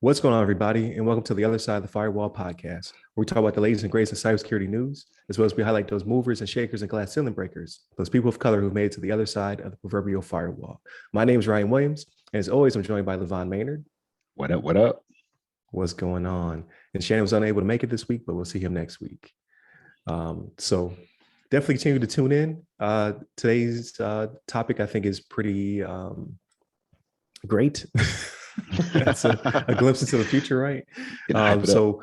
What's going on, everybody, and welcome to the other side of the Firewall podcast, where we talk about the latest and greatest in cybersecurity news, as well as we highlight those movers and shakers and glass ceiling breakers, those people of color who made it to the other side of the proverbial firewall. My name is Ryan Williams, and as always, I'm joined by LeVon Maynard. What up? What up? What's going on? And Shannon was unable to make it this week, but we'll see him next week. So definitely continue to tune in. Today's topic, I think, is pretty great. That's a glimpse into the future, right? So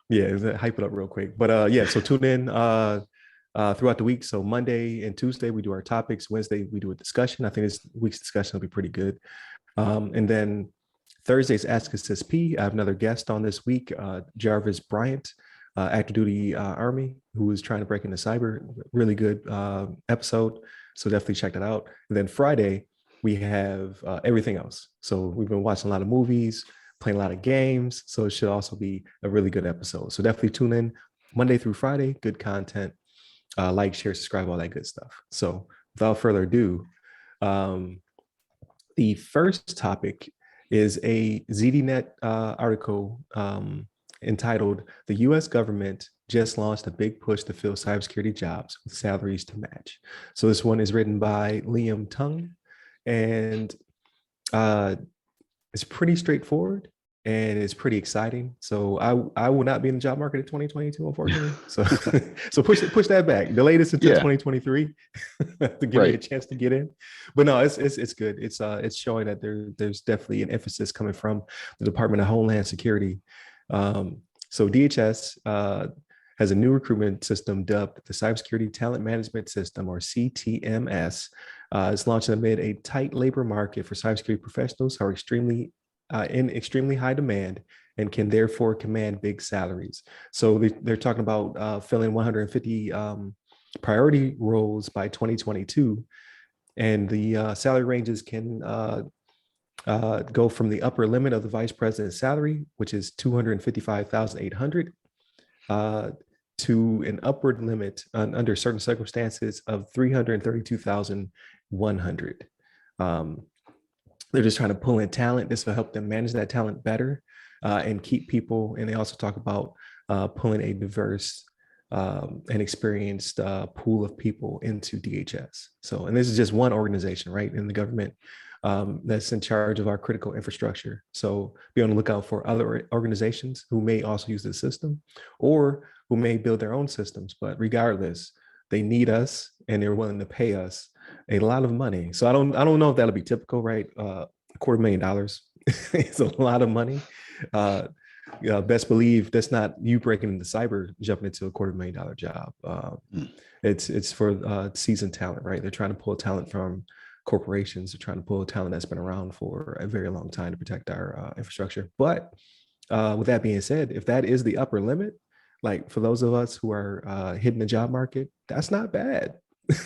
yeah, hype it up real quick. But so tune in throughout the week. So Monday and Tuesday we do our topics. Wednesday we do a discussion. I think this week's discussion will be pretty good. And then Thursday's Ask Us SP. I have another guest on this week, Jarvis Bryant, active duty Army, who is trying to break into cyber. Really good episode. So definitely check that out. And then Friday we have everything else. So we've been watching a lot of movies, playing a lot of games. So it should also be a really good episode. So definitely tune in Monday through Friday, good content, like, share, subscribe, all that good stuff. So without further ado, the first topic is a ZDNet article entitled, "The US government just launched a big push to fill cybersecurity jobs with salaries to match." So this one is written by Liam Tung. And it's pretty straightforward and it's pretty exciting. So I will not be in the job market in 2022, unfortunately. So so push that back. The latest until 2023 to give me a chance to get in. But no, it's good. It's showing that there's definitely an emphasis coming from the Department of Homeland Security. So DHS has a new recruitment system dubbed the Cybersecurity Talent Management System, or CTMS. It's launched amid a tight labor market for cybersecurity professionals who are in extremely high demand and can therefore command big salaries. So they're talking about filling 150 priority roles by 2022, and the salary ranges can go from the upper limit of the vice president's salary, which is $255,800, to an upward limit under certain circumstances of $332,100. They're just trying to pull in talent. This will help them manage that talent better and keep people. And they also talk about pulling a diverse and experienced pool of people into DHS. So, and this is just one organization, right, in the government that's in charge of our critical infrastructure. So be on the lookout for other organizations who may also use the system or who may build their own systems. But regardless, they need us and they're willing to pay us a lot of money. So I don't know if that'll be typical, right? $250,000 is a lot of money. Best believe that's not you breaking into cyber, jumping into a $250,000 job. It's for seasoned talent, right? They're trying to pull talent from corporations. They're trying to pull talent that's been around for a very long time to protect our infrastructure. But with that being said, if that is the upper limit, like for those of us who are hitting the job market, that's not bad.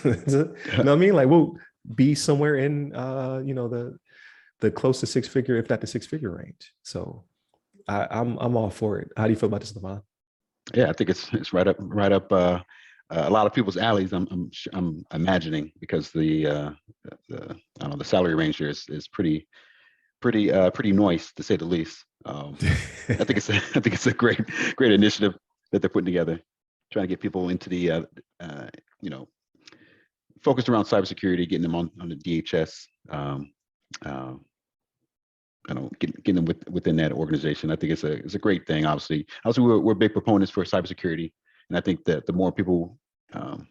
You know what I mean? Like we'll be somewhere in the close to six figure, if not the six figure range. So I'm all for it. How do you feel about this, LeVon? Yeah, I think it's right up a lot of people's alleys. I'm imagining, because the salary range here is pretty nice, to say the least. I think it's a great initiative that they're putting together, trying to get people into the focused around cybersecurity, getting them on the DHS, getting them within that organization. I think it's a great thing. Obviously we're big proponents for cybersecurity, and I think that the more people, the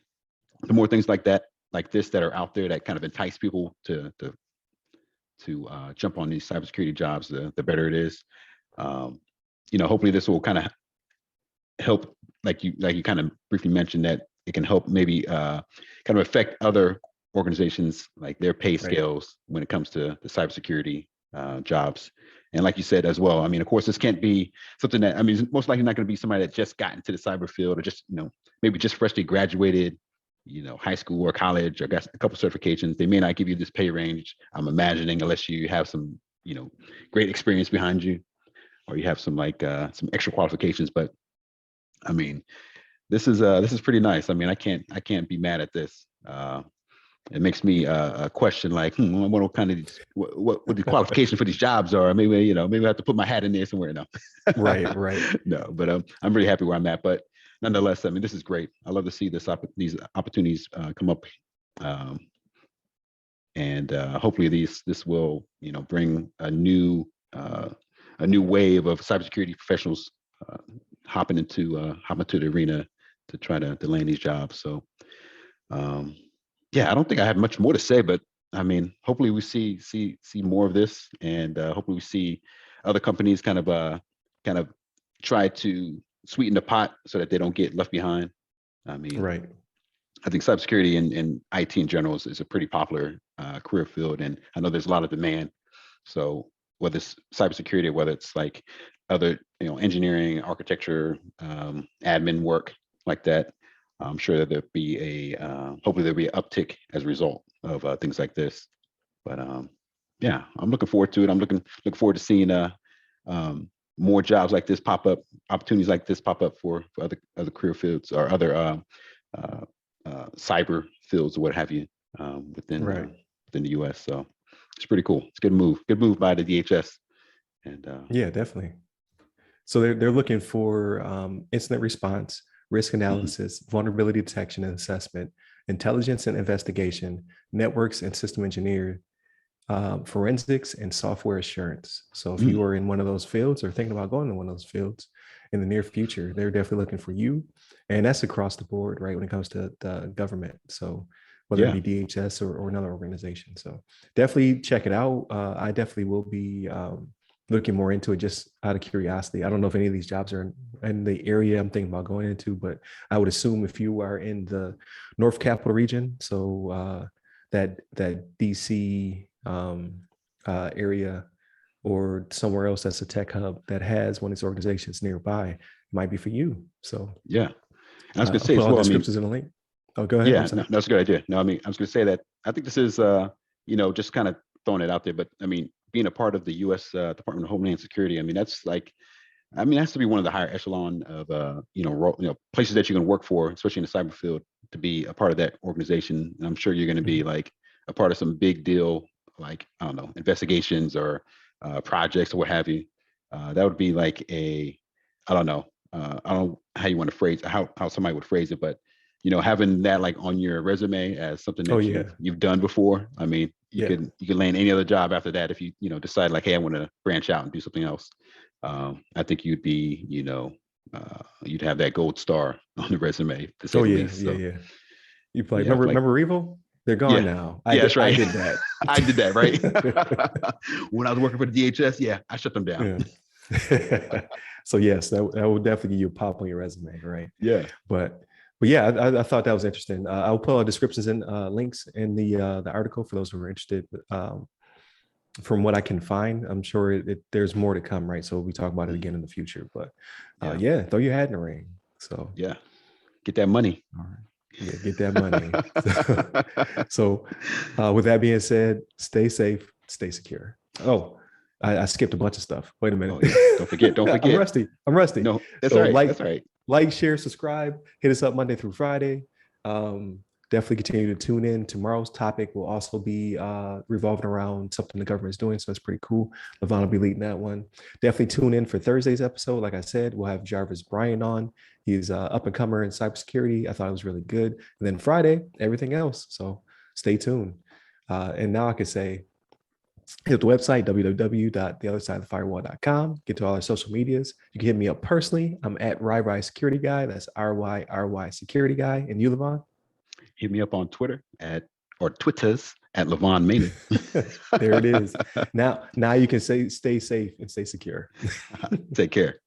more things like this that are out there that kind of entice people to jump on these cybersecurity jobs, the better it is. Hopefully this will kind of help, like you kind of briefly mentioned, that it can help maybe kind of affect other organizations, like their pay scales when it comes to the cybersecurity jobs. And like you said as well, I mean, of course, this can't be something that, I mean, it's most likely not going to be somebody that just got into the cyber field, or just, maybe just freshly graduated, high school or college, or got a couple certifications. They may not give you this pay range, I'm imagining, unless you have some, great experience behind you, or you have some some extra qualifications. But I mean, this is pretty nice. I mean, I can't be mad at this. it makes me question like, I wonder what kind of what the qualification for these jobs are. Maybe maybe I have to put my hat in there somewhere. No, Right, right. no, but I'm really happy where I'm at. But nonetheless, I mean, this is great. I love to see these opportunities come up, um, and hopefully this will bring a new wave of cybersecurity professionals hopping into the arena to try to land these jobs. So. Yeah, I don't think I have much more to say, but I mean, hopefully we see more of this, and hopefully we see other companies kind of try to sweeten the pot so that they don't get left behind. I mean, Right. I think cybersecurity and IT in general is a pretty popular career field, and I know there's a lot of demand. So whether it's cybersecurity, or whether it's like other engineering, architecture, admin work like that, I'm sure that there'll be hopefully there'll be an uptick as a result of things like this. But yeah, I'm looking forward to it. I'm looking forward to seeing more jobs like this pop up, opportunities like this pop up for other career fields or other cyber fields or what have you within Right. the U.S. So it's pretty cool. It's a good move by the DHS. And Yeah, definitely. So they're looking for incident response, risk analysis, vulnerability detection and assessment, intelligence and investigation, networks and system engineer, forensics and software assurance. So if you are in one of those fields or thinking about going to one of those fields in the near future, they're definitely looking for you. And that's across the board, right? When it comes to the government. So whether it be DHS or another organization. So definitely check it out. I definitely will be looking more into it just out of curiosity. I don't know if any of these jobs are in the area I'm thinking about going into, but I would assume if you are in the North Capital region, so that DC area or somewhere else that's a tech hub that has one of these organizations nearby, it might be for you. So yeah, I was going to I'll say put as all well. the descriptions in the link. Oh, go ahead. Yeah, no, that's a good idea. No, I mean, I was going to say that I think this is, just kind of throwing it out there, but I mean, being a part of the U.S. Department of Homeland Security, I mean, that's like, that's to be one of the higher echelon of, places that you can work for, especially in the cyber field, to be a part of that organization. And I'm sure you're going to be like a part of some big deal, like, I don't know, investigations or projects or what have you. That would be like I don't know, I don't know how you want to phrase, how somebody would phrase it, but having that like on your resume as something that you've done before. I mean, you could land any other job after that if you decide like, hey, I want to branch out and do something else. I think you'd be, you'd have that gold star on the resume to say the least. So, Yeah. You play. Remember Revo? They're gone now. That's right. I did that. I did that, right? When I was working for the DHS, I shut them down. Yeah. So yes, that would definitely give you a pop on your resume, right? Yeah. But yeah, I thought that was interesting. I'll put all descriptions and links in the article for those who are interested. From what I can find, I'm sure there's more to come, right? So we talk about it again in the future. But throw your hat in the ring. So yeah, get that money. All right. Yeah, get that money. So with that being said, stay safe, stay secure. Oh, I skipped a bunch of stuff. Wait a minute. Oh, yeah. Don't forget. I'm rusty. No, that's all right. That's all right. Like, share, subscribe, hit us up Monday through Friday. Definitely continue to tune in. Tomorrow's topic will also be revolving around something the government is doing. So that's pretty cool. LeVon will be leading that one. Definitely tune in for Thursday's episode. Like I said, we'll have Jarvis Bryan on. He's up and comer in cybersecurity. I thought it was really good. And then Friday, everything else. So stay tuned. And now I could say, hit the website, www.theothersideofthefirewall.com. Get to all our social medias. You can hit me up personally. I'm at RY Security Guy. That's RYRY Security Guy. And you, LeVon? Hit me up on Twitter Twitters at LeVon Maney. There it is. Now you can say stay safe and stay secure. Take care.